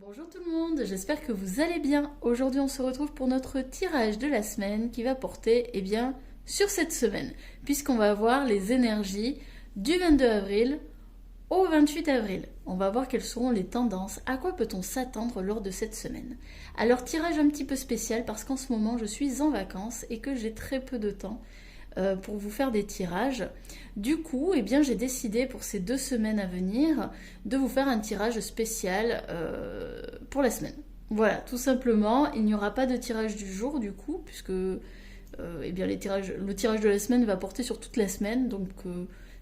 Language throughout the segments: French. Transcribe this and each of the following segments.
Bonjour tout le monde, j'espère que vous allez bien. Aujourd'hui on se retrouve pour notre tirage de la semaine qui va porter sur cette semaine, puisqu'on va voir les énergies du 22 avril au 28 avril. On va voir quelles seront les tendances, à quoi peut-on s'attendre lors de cette semaine. Alors tirage un petit peu spécial parce qu'en ce moment je suis en vacances et que j'ai très peu de temps pour vous faire des tirages. Du coup, j'ai décidé pour ces 2 semaines à venir de vous faire un tirage spécial pour la semaine. Voilà, tout simplement, il n'y aura pas de tirage du jour du coup, puisque le tirage de la semaine va porter sur toute la semaine, donc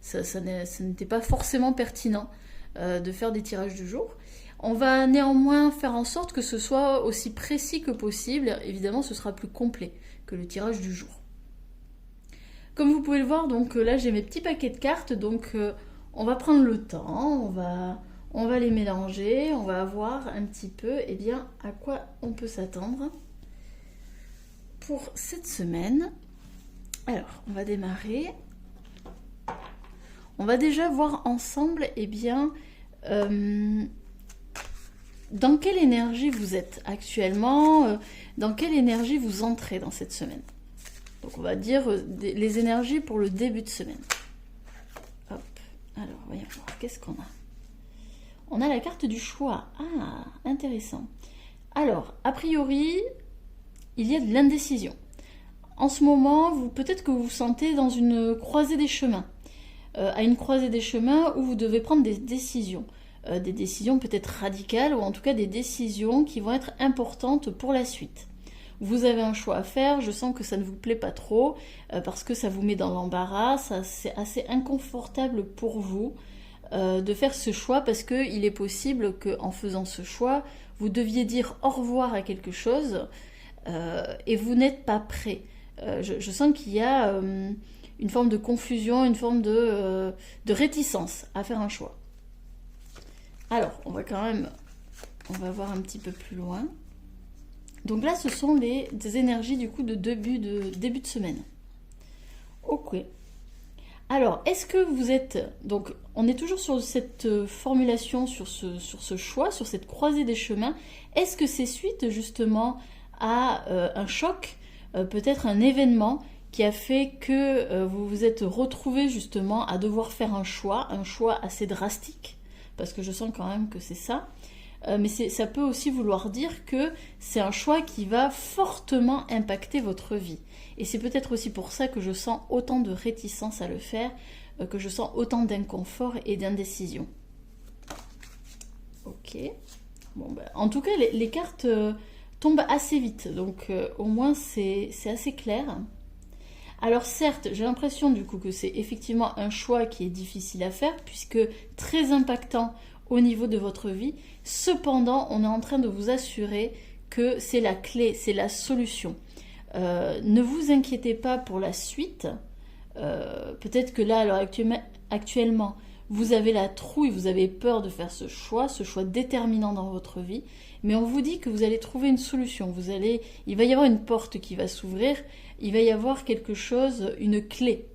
ça n'était pas forcément pertinent de faire des tirages du jour. On va néanmoins faire en sorte que ce soit aussi précis que possible. Évidemment, ce sera plus complet que le tirage du jour. Comme vous pouvez le voir, donc là j'ai mes petits paquets de cartes, donc on va prendre le temps, on va les mélanger, on va voir un petit peu à quoi on peut s'attendre pour cette semaine. Alors, on va démarrer. On va déjà voir ensemble dans quelle énergie vous êtes actuellement, dans quelle énergie vous entrez dans cette semaine. Donc on va dire les énergies pour le début de semaine. Hop, alors voyons voir, qu'est-ce qu'on a? On a la carte du choix. Ah, intéressant. Alors, a priori, il y a de l'indécision. En ce moment, peut-être que vous vous sentez dans une croisée des chemins. À une croisée des chemins où vous devez prendre des décisions. Des décisions peut-être radicales ou en tout cas des décisions qui vont être importantes pour la suite. Vous avez un choix à faire, je sens que ça ne vous plaît pas trop parce que ça vous met dans l'embarras, c'est assez inconfortable pour vous de faire ce choix parce qu'il est possible qu'en faisant ce choix, vous deviez dire au revoir à quelque chose et vous n'êtes pas prêt. Je sens qu'il y a une forme de confusion, une forme de réticence à faire un choix. Alors, on va voir un petit peu plus loin. Donc là, ce sont des énergies du coup de début de semaine. Ok. Alors, est-ce que vous êtes... Donc, on est toujours sur cette formulation, sur ce choix, sur cette croisée des chemins. Est-ce que c'est suite justement à un choc, peut-être un événement qui a fait que vous vous êtes retrouvé justement à devoir faire un choix assez drastique, parce que je sens quand même que c'est ça. Mais ça peut aussi vouloir dire que c'est un choix qui va fortement impacter votre vie. Et c'est peut-être aussi pour ça que je sens autant de réticence à le faire, que je sens autant d'inconfort et d'indécision. Ok. Bon, en tout cas, les cartes tombent assez vite, donc au moins c'est assez clair. Alors certes, j'ai l'impression du coup que c'est effectivement un choix qui est difficile à faire, puisque très impactant au niveau de votre vie. Cependant, on est en train de vous assurer que c'est la clé, c'est la solution. Ne vous inquiétez pas pour la suite. Peut-être que là, alors actuellement, vous avez la trouille, vous avez peur de faire ce choix déterminant dans votre vie. Mais on vous dit que vous allez trouver une solution. Il va y avoir une porte qui va s'ouvrir. Il va y avoir quelque chose, une clé.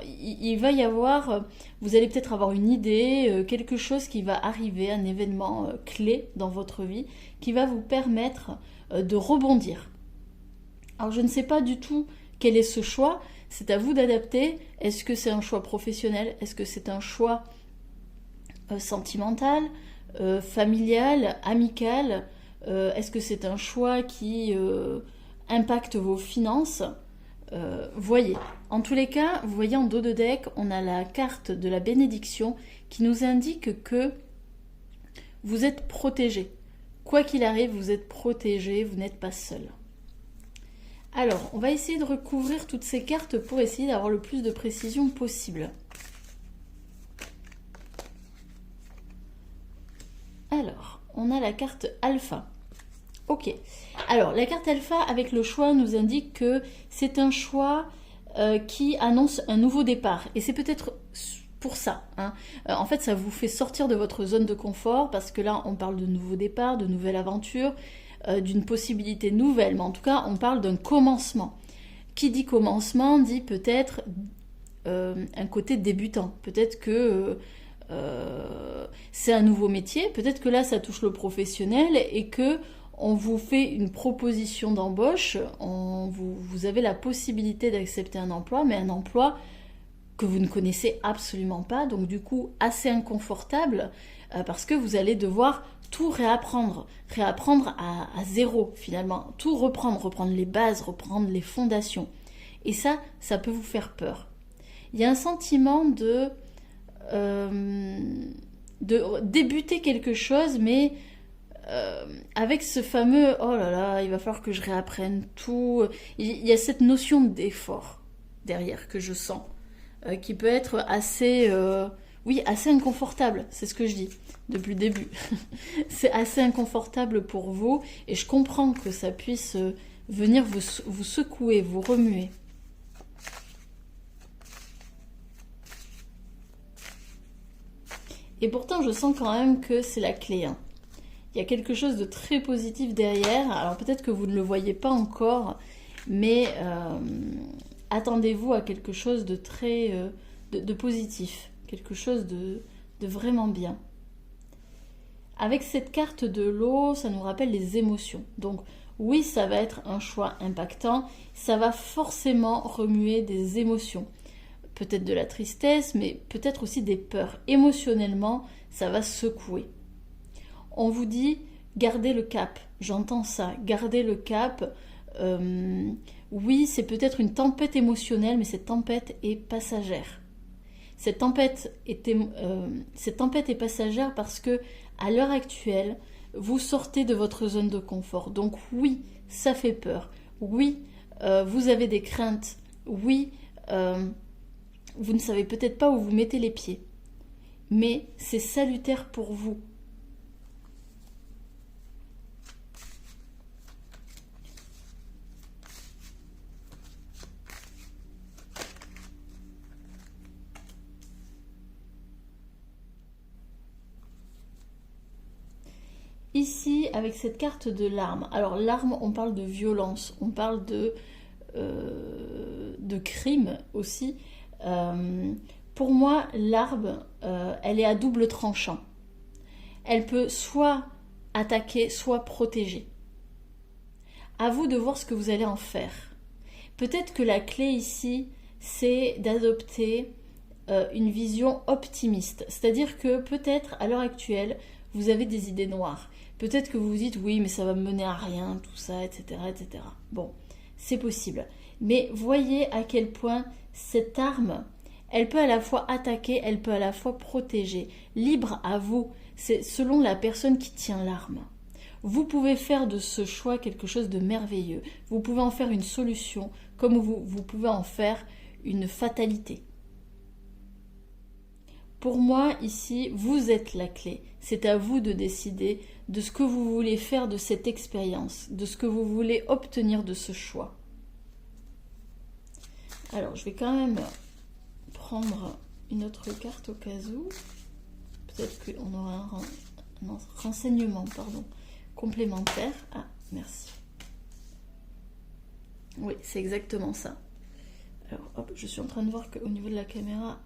Il va y avoir, vous allez peut-être avoir une idée, quelque chose qui va arriver, un événement clé dans votre vie qui va vous permettre de rebondir. Alors je ne sais pas du tout quel est ce choix, c'est à vous d'adapter. Est-ce que c'est un choix professionnel? Est-ce que c'est un choix sentimental, familial, amical? Est-ce que c'est un choix qui impacte vos finances? Voyez. En tous les cas, vous voyez en dos de deck, on a la carte de la bénédiction qui nous indique que vous êtes protégé. Quoi qu'il arrive, vous êtes protégé, vous n'êtes pas seul. Alors, on va essayer de recouvrir toutes ces cartes pour essayer d'avoir le plus de précision possible. Alors, on a la carte alpha. Ok. Alors, la carte alpha avec le choix nous indique que c'est un choix qui annonce un nouveau départ. Et c'est peut-être pour ça. En fait, ça vous fait sortir de votre zone de confort parce que là, on parle de nouveau départ, de nouvelle aventure, d'une possibilité nouvelle. Mais en tout cas, on parle d'un commencement. Qui dit commencement dit peut-être un côté débutant. Peut-être que c'est un nouveau métier. Peut-être que là, ça touche le professionnel et que on vous fait une proposition d'embauche, vous avez la possibilité d'accepter un emploi, mais un emploi que vous ne connaissez absolument pas, donc du coup assez inconfortable, parce que vous allez devoir tout réapprendre à zéro finalement, tout reprendre les bases, reprendre les fondations. Et ça peut vous faire peur. Il y a un sentiment de débuter quelque chose, mais avec ce fameux « oh là là, il va falloir que je réapprenne tout », il y a cette notion d'effort derrière que je sens, qui peut être assez, oui, assez inconfortable, c'est ce que je dis depuis le début. C'est assez inconfortable pour vous, et je comprends que ça puisse venir vous secouer, vous remuer. Et pourtant, je sens quand même que c'est la clé, hein. Il y a quelque chose de très positif derrière. Alors peut-être que vous ne le voyez pas encore, mais attendez-vous à quelque chose de très de positif, quelque chose de vraiment bien. Avec cette carte de l'eau, ça nous rappelle les émotions. Donc oui, ça va être un choix impactant, ça va forcément remuer des émotions. Peut-être de la tristesse, mais peut-être aussi des peurs. Émotionnellement, ça va secouer. On vous dit, gardez le cap. J'entends ça, gardez le cap. Oui, c'est peut-être une tempête émotionnelle, mais cette tempête est passagère. Cette tempête est passagère parce que, à l'heure actuelle, vous sortez de votre zone de confort. Donc oui, ça fait peur. Oui, vous avez des craintes. Oui, vous ne savez peut-être pas où vous mettez les pieds. Mais c'est salutaire pour vous. Ici, avec cette carte de l'arme, alors l'arme, on parle de violence, on parle de crime aussi. Pour moi, l'arme, elle est à double tranchant. Elle peut soit attaquer, soit protéger. À vous de voir ce que vous allez en faire. Peut-être que la clé ici, c'est d'adopter une vision optimiste. C'est-à-dire que peut-être, à l'heure actuelle, vous avez des idées noires. Peut-être que vous vous dites, oui, mais ça va me mener à rien, tout ça, etc., etc. Bon, c'est possible. Mais voyez à quel point cette arme, elle peut à la fois attaquer, elle peut à la fois protéger. Libre à vous, c'est selon la personne qui tient l'arme. Vous pouvez faire de ce choix quelque chose de merveilleux. Vous pouvez en faire une solution, comme vous pouvez en faire une fatalité. Pour moi, ici, vous êtes la clé. C'est à vous de décider de ce que vous voulez faire de cette expérience, de ce que vous voulez obtenir de ce choix. Alors, je vais quand même prendre une autre carte au cas où. Peut-être qu'on aura un renseignement complémentaire. Ah, merci. Oui, c'est exactement ça. Alors, hop, je suis en train de voir qu'au niveau de la caméra,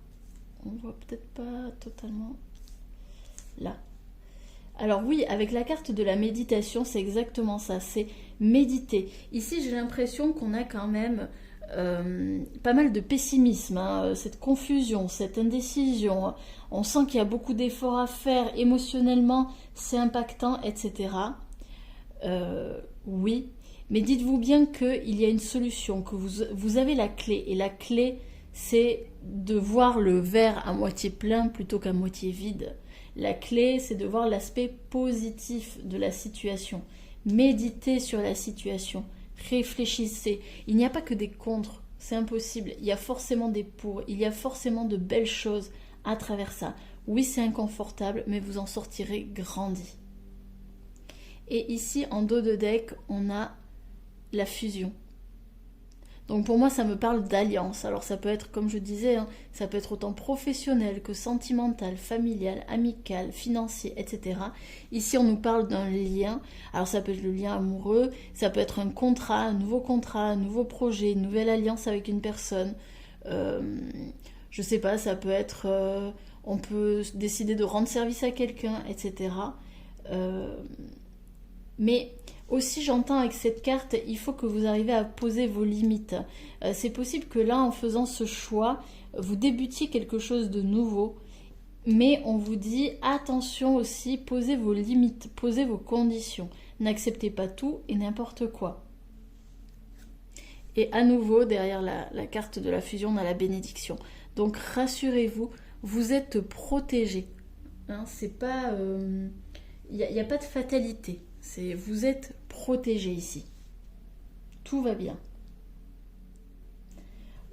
on voit peut-être pas totalement là. Alors oui, avec la carte de la méditation, c'est exactement ça, c'est méditer. Ici, j'ai l'impression qu'on a quand même pas mal de pessimisme, hein, cette confusion, cette indécision. On sent qu'il y a beaucoup d'efforts à faire, émotionnellement, c'est impactant, etc. Oui, mais dites-vous bien qu'il y a une solution, que vous avez la clé, et la clé, c'est de voir le verre à moitié plein plutôt qu'à moitié vide. La clé, c'est de voir l'aspect positif de la situation. Méditez sur la situation. Réfléchissez. Il n'y a pas que des contre, c'est impossible. Il y a forcément des pour. Il y a forcément de belles choses à travers ça. Oui, c'est inconfortable, mais vous en sortirez grandi. Et ici, en dos de deck, on a la fusion. Donc pour moi, ça me parle d'alliance. Alors ça peut être, comme je disais, hein, ça peut être autant professionnel que sentimental, familial, amical, financier, etc. Ici, on nous parle d'un lien. Alors ça peut être le lien amoureux, ça peut être un contrat, un nouveau projet, une nouvelle alliance avec une personne. Je sais pas, ça peut être... on peut décider de rendre service à quelqu'un, etc. Mais aussi, j'entends avec cette carte, il faut que vous arrivez à poser vos limites. C'est possible que là, en faisant ce choix, vous débutiez quelque chose de nouveau. Mais on vous dit, attention aussi, posez vos limites, posez vos conditions. N'acceptez pas tout et n'importe quoi. Et à nouveau, derrière la carte de la fusion, on a la bénédiction. Donc rassurez-vous, vous êtes protégés. Hein, c'est pas... y a pas de fatalité. Vous êtes protégés ici. Tout va bien.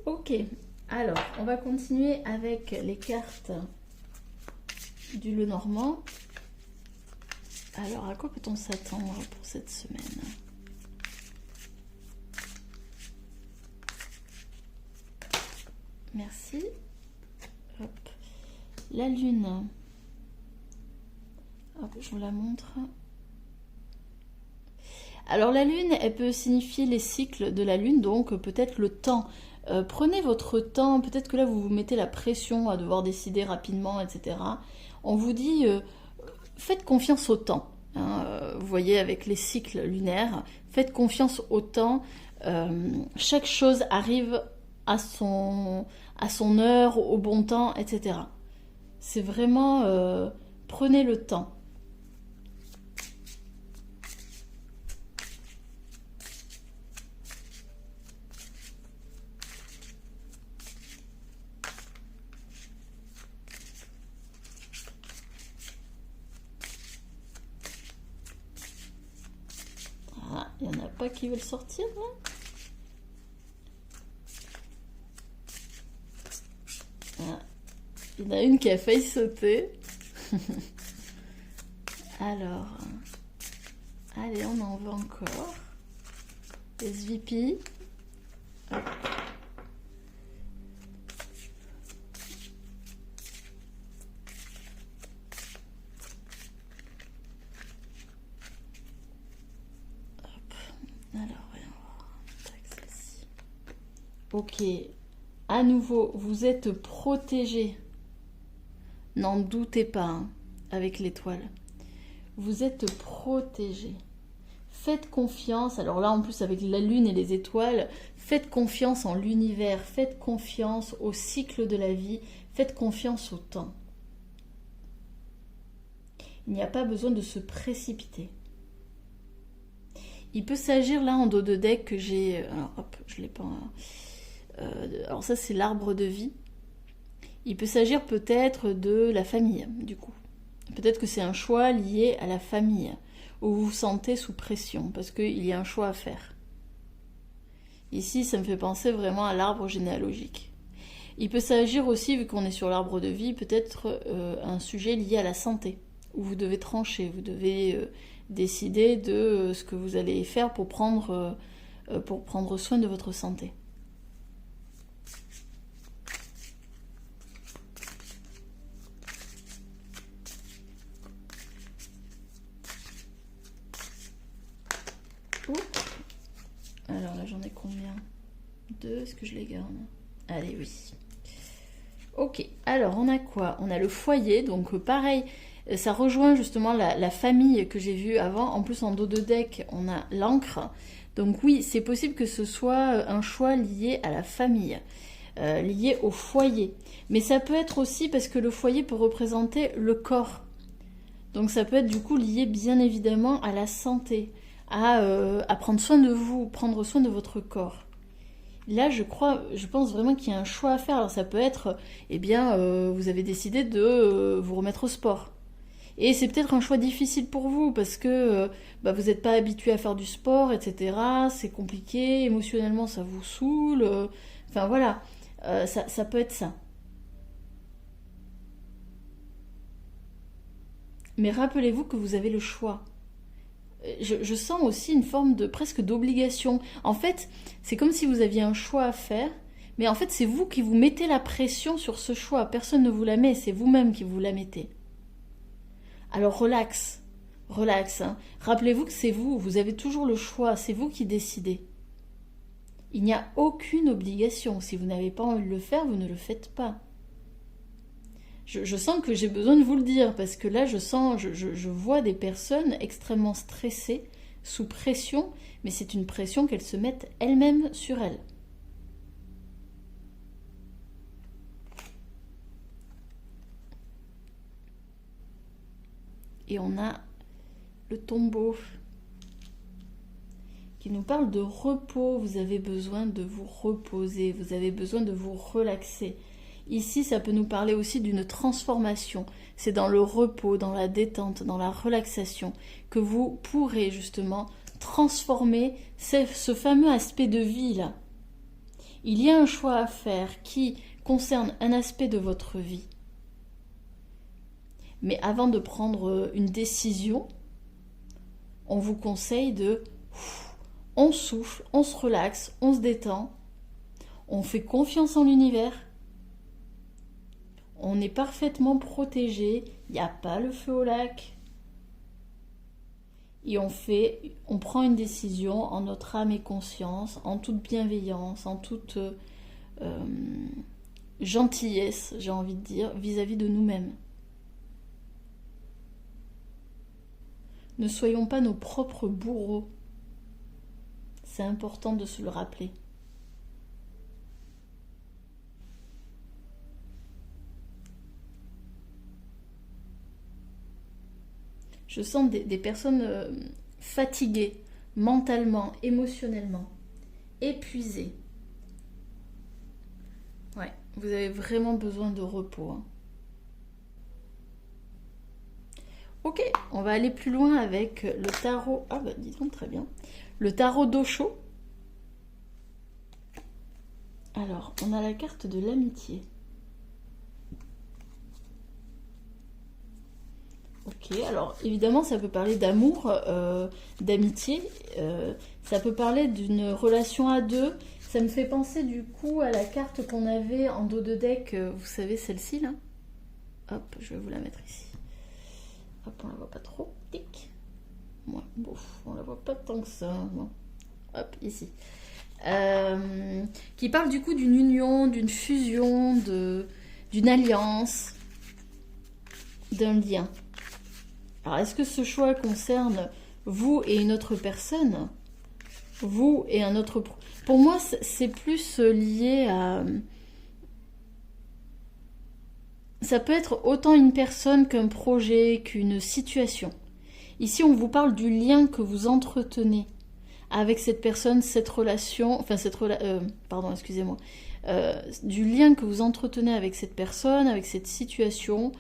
Ok, alors on va continuer avec les cartes du Lenormand. Alors, à quoi peut-on s'attendre pour cette semaine? Merci. Hop. La lune. Hop, je vous la montre. Alors la lune, elle peut signifier les cycles de la lune, donc peut-être le temps. Prenez votre temps, peut-être que là vous vous mettez la pression à devoir décider rapidement, etc. On vous dit, faites confiance au temps. Hein, vous voyez avec les cycles lunaires, faites confiance au temps. Chaque chose arrive à son heure, au bon temps, etc. C'est vraiment, prenez le temps. Il n'y en a pas qui veulent sortir là? Ah, il y en a une qui a failli sauter. Alors, allez, on en veut encore. SVP. Hop. Alors, voyons voir. Tac, celle-ci. Ok. À nouveau, vous êtes protégés. N'en doutez pas, hein, avec l'étoile. Vous êtes protégés. Faites confiance. Alors là, en plus, avec la lune et les étoiles, faites confiance en l'univers. Faites confiance au cycle de la vie. Faites confiance au temps. Il n'y a pas besoin de se précipiter. Il peut s'agir là en dos de deck que j'ai... Alors hop, je l'ai pas... alors ça c'est l'arbre de vie. Il peut s'agir peut-être de la famille, du coup. Peut-être que c'est un choix lié à la famille, où vous vous sentez sous pression, parce qu'il y a un choix à faire. Ici, ça me fait penser vraiment à l'arbre généalogique. Il peut s'agir aussi, vu qu'on est sur l'arbre de vie, peut-être un sujet lié à la santé, où vous devez trancher, vous devez décider de ce que vous allez faire pour prendre soin de votre santé. Alors là, j'en ai combien? 2, est-ce que je les garde? Allez, oui. Ok, alors on a quoi? On a le foyer, donc pareil, ça rejoint justement la famille que j'ai vue avant. En plus, en dos de deck, on a l'encre. Donc oui, c'est possible que ce soit un choix lié à la famille, lié au foyer. Mais ça peut être aussi parce que le foyer peut représenter le corps. Donc ça peut être du coup lié bien évidemment à la santé, à prendre soin de vous, prendre soin de votre corps. Là, je pense vraiment qu'il y a un choix à faire. Alors ça peut être, eh bien, vous avez décidé de vous remettre au sport. Et c'est peut-être un choix difficile pour vous parce que vous n'êtes pas habitué à faire du sport, etc. C'est compliqué, émotionnellement ça vous saoule. Enfin voilà, ça peut être ça. Mais rappelez-vous que vous avez le choix. Je sens aussi une forme de presque d'obligation. En fait, c'est comme si vous aviez un choix à faire, mais en fait, c'est vous qui vous mettez la pression sur ce choix. Personne ne vous la met, c'est vous-même qui vous la mettez. Alors relax, relax. Hein. Rappelez-vous que c'est vous, vous avez toujours le choix, c'est vous qui décidez. Il n'y a aucune obligation. Si vous n'avez pas envie de le faire, vous ne le faites pas. Je sens que j'ai besoin de vous le dire, parce que là, je vois des personnes extrêmement stressées, sous pression, mais c'est une pression qu'elles se mettent elles-mêmes sur elles. Et on a le tombeau qui nous parle de repos. Vous avez besoin de vous reposer, vous avez besoin de vous relaxer. Ici, ça peut nous parler aussi d'une transformation. C'est dans le repos, dans la détente, dans la relaxation que vous pourrez justement transformer ce fameux aspect de vie là. Il y a un choix à faire qui concerne un aspect de votre vie. Mais avant de prendre une décision, on vous conseille on souffle, on se relaxe, on se détend, on fait confiance en l'univers, on est parfaitement protégé, il n'y a pas le feu au lac, et on prend une décision en notre âme et conscience, en toute bienveillance, en toute gentillesse, j'ai envie de dire, vis-à-vis de nous-mêmes. Ne soyons pas nos propres bourreaux. C'est important de se le rappeler. Je sens des personnes fatiguées, mentalement, émotionnellement, épuisées. Ouais, vous avez vraiment besoin de repos. Hein. Ok, on va aller plus loin avec le tarot. Ah bah dis donc, très bien. Le tarot d'Osho. Alors, on a la carte de l'amitié. Ok, alors évidemment, ça peut parler d'amour, d'amitié. Ça peut parler d'une relation à deux. Ça me fait penser du coup à la carte qu'on avait en dos de deck. Vous savez, celle-ci là. Hop, je vais vous la mettre ici. Hop, on la voit pas trop. Tic. Ouais, bon, on la voit pas tant que ça. Bon. Hop, ici. Qui parle du coup d'une union, d'une fusion, d'une alliance, d'un lien. Alors, est-ce que ce choix concerne vous et une autre personne? Vous et un autre... Pour moi, c'est plus lié à... Ça peut être autant une personne qu'un projet, qu'une situation. Ici, on vous parle du lien que vous entretenez avec cette personne, cette relation, enfin pardon, excusez-moi, du lien que vous entretenez avec cette personne, avec cette situation,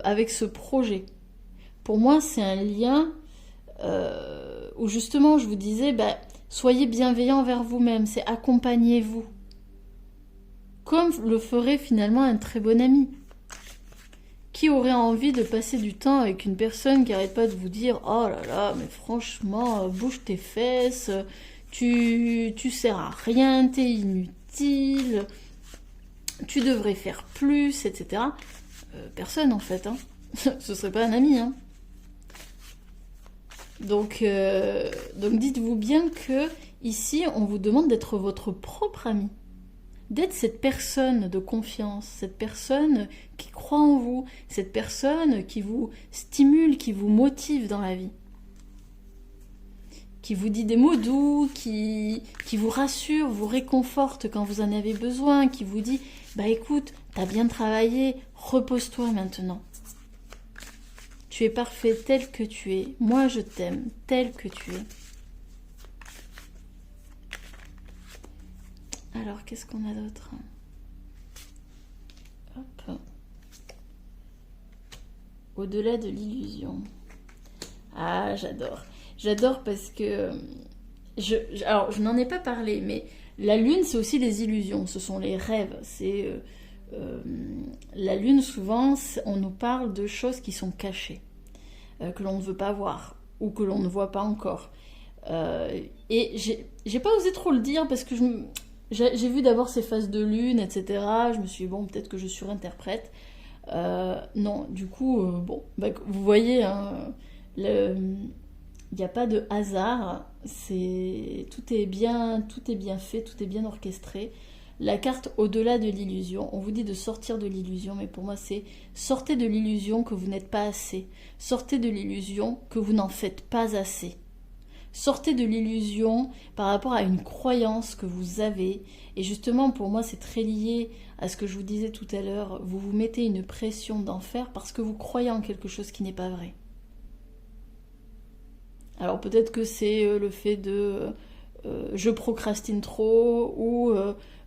avec ce projet. Pour moi, c'est un lien où justement, je vous disais, soyez bienveillant envers vous-même, c'est accompagnez-vous, comme le ferait finalement un très bon ami. Qui aurait envie de passer du temps avec une personne qui n'arrête pas de vous dire « Oh là là, mais franchement, bouge tes fesses, tu sers à rien, t'es inutile, tu devrais faire plus, etc. » Personne en fait, hein. Ce serait pas un ami. Hein. Donc dites-vous bien que ici, on vous demande d'être votre propre ami. D'être cette personne de confiance, cette personne qui croit en vous, cette personne qui vous stimule, qui vous motive dans la vie, qui vous dit des mots doux, qui vous rassure, vous réconforte quand vous en avez besoin, qui vous dit « Bah écoute, t'as bien travaillé, repose-toi maintenant. Tu es parfait tel que tu es, moi je t'aime tel que tu es. » Alors, qu'est-ce qu'on a d'autre? Hop. Au-delà de l'illusion. Ah, j'adore. J'adore parce que... alors, je n'en ai pas parlé, mais la lune, c'est aussi les illusions. Ce sont les rêves. C'est... la lune, souvent, on nous parle de choses qui sont cachées, que l'on ne veut pas voir, ou que l'on ne voit pas encore. Et j'ai pas osé trop le dire parce que j'ai vu d'abord ces phases de lune, etc. Je me suis dit, bon, peut-être que je surinterprète. Non, du coup, bon, vous voyez, hein, il n'y a pas de hasard. Tout est bien fait, tout est bien orchestré. la carte au-delà de l'illusion. On vous dit de sortir de l'illusion, mais pour moi c'est sortez de l'illusion que vous n'êtes pas assez. Sortez de l'illusion que vous n'en faites pas assez. Sortez de l'illusion par rapport à une croyance que vous avez. Et justement, pour moi, c'est très lié à ce que je vous disais tout à l'heure. Vous vous mettez une pression d'enfer parce que vous croyez en quelque chose qui n'est pas vrai. Alors peut-être que c'est le fait de je procrastine trop ou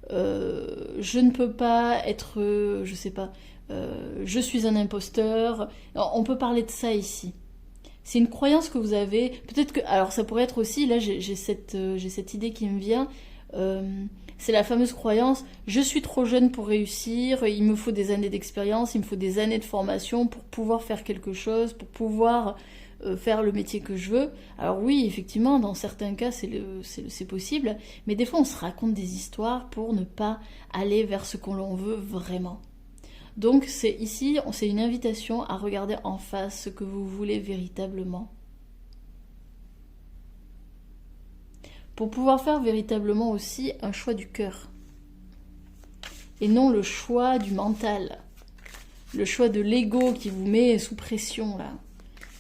je ne peux pas être, je sais pas, je suis un imposteur. Alors, on peut parler de ça ici. C'est une croyance que vous avez. Peut-être que, alors ça pourrait être aussi, là j'ai cette idée qui me vient. C'est la fameuse croyance, je suis trop jeune pour réussir, il me faut des années d'expérience, il me faut des années de formation pour pouvoir faire quelque chose, pour pouvoir faire le métier que je veux. Alors oui, effectivement, dans certains cas, c'est possible, mais des fois, on se raconte des histoires pour ne pas aller vers ce qu'on l'on veut vraiment. Donc c'est ici, c'est une invitation à regarder en face ce que vous voulez véritablement. Pour pouvoir faire véritablement aussi un choix du cœur. Et non le choix du mental. Le choix de l'ego qui vous met sous pression là.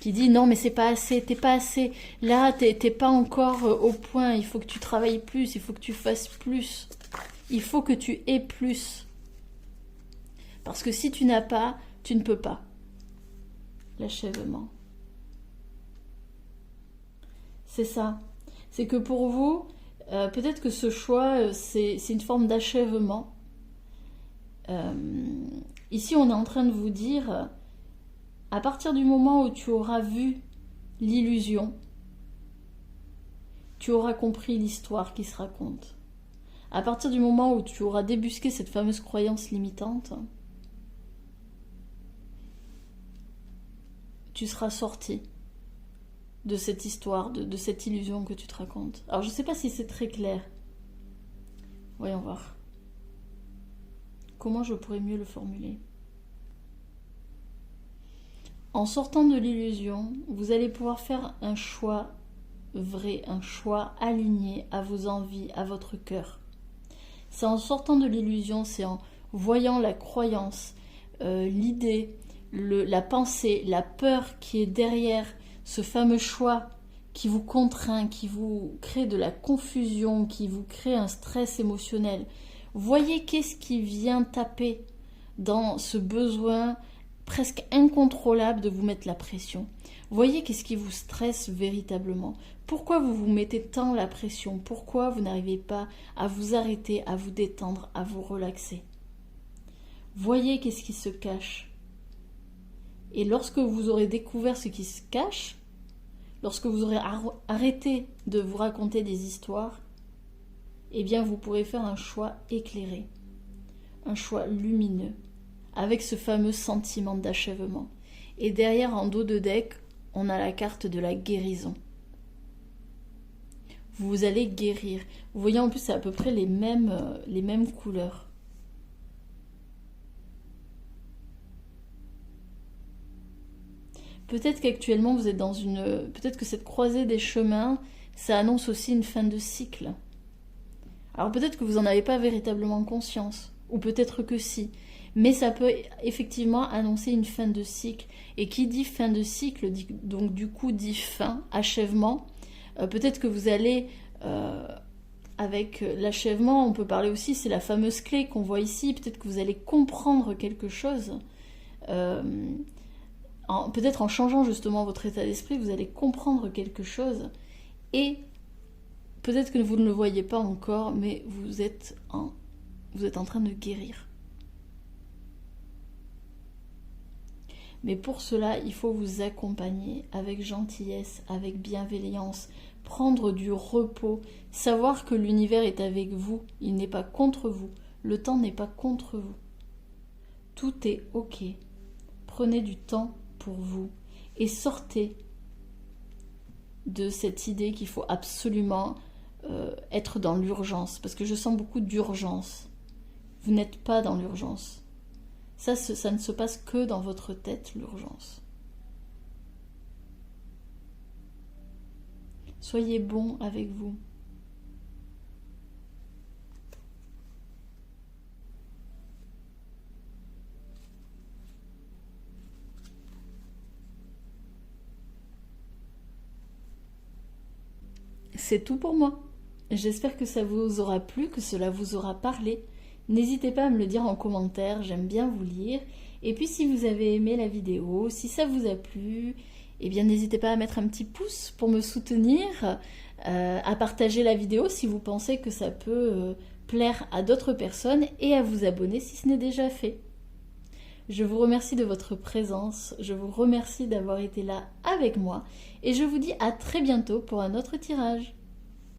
Qui dit non mais c'est pas assez, t'es pas assez. Là t'es pas encore au point, il faut que tu travailles plus, il faut que tu fasses plus. Il faut que tu aies plus. Parce que si tu n'as pas, tu ne peux pas. L'achèvement. C'est ça. C'est que pour vous, peut-être que ce choix, c'est une forme d'achèvement. Ici, on est en train de vous dire, à partir du moment où tu auras vu l'illusion, tu auras compris l'histoire qui se raconte. À partir du moment où tu auras débusqué cette fameuse croyance limitante, tu seras sorti de cette histoire, de cette illusion que tu te racontes. Alors je ne sais pas si c'est très clair. Voyons voir. Comment je pourrais mieux le formuler? En sortant de l'illusion, vous allez pouvoir faire un choix vrai, un choix aligné à vos envies, à votre cœur. C'est en sortant de l'illusion, c'est en voyant la croyance, l'idée, la pensée, la peur qui est derrière ce fameux choix qui vous contraint, qui vous crée de la confusion, qui vous crée un stress émotionnel. Voyez qu'est-ce qui vient taper dans ce besoin presque incontrôlable de vous mettre la pression. Voyez qu'est-ce qui vous stresse véritablement. Pourquoi vous vous mettez tant la pression? Pourquoi vous n'arrivez pas à vous arrêter, à vous détendre, à vous relaxer? Voyez qu'est-ce qui se cache. Et lorsque vous aurez découvert ce qui se cache, lorsque vous aurez arrêté de vous raconter des histoires, eh bien vous pourrez faire un choix éclairé, un choix lumineux, avec ce fameux sentiment d'achèvement. Et derrière, en dos de deck, on a la carte de la guérison. Vous allez guérir. Vous voyez, en plus, c'est à peu près les mêmes couleurs. Peut-être qu'actuellement, vous êtes dans une... Peut-être que cette croisée des chemins, ça annonce aussi une fin de cycle. Alors peut-être que vous n'en avez pas véritablement conscience, ou peut-être que si. Mais ça peut effectivement annoncer une fin de cycle. Et qui dit fin de cycle, donc du coup dit fin, achèvement. Peut-être que vous allez, avec l'achèvement, on peut parler aussi, c'est la fameuse clé qu'on voit ici. Peut-être que vous allez comprendre quelque chose. Peut-être en changeant justement votre état d'esprit, vous allez comprendre quelque chose. Et peut-être que vous ne le voyez pas encore, mais vous êtes en train de guérir. Mais pour cela, il faut vous accompagner avec gentillesse, avec bienveillance, prendre du repos, savoir que l'univers est avec vous, il n'est pas contre vous, le temps n'est pas contre vous. Tout est ok. Prenez du temps pour vous et sortez de cette idée qu'il faut absolument être dans l'urgence, parce que je sens beaucoup d'urgence. Vous n'êtes pas dans l'urgence. Ça ne se passe que dans votre tête, l'urgence. Soyez bon avec vous. c'est tout pour moi. J'espère que ça vous aura plu, que cela vous aura parlé. N'hésitez pas à me le dire en commentaire, j'aime bien vous lire. Et puis si vous avez aimé la vidéo, si ça vous a plu, eh bien n'hésitez pas à mettre un petit pouce pour me soutenir, à partager la vidéo si vous pensez que ça peut plaire à d'autres personnes et à vous abonner si ce n'est déjà fait. Je vous remercie de votre présence, je vous remercie d'avoir été là avec moi et je vous dis à très bientôt pour un autre tirage.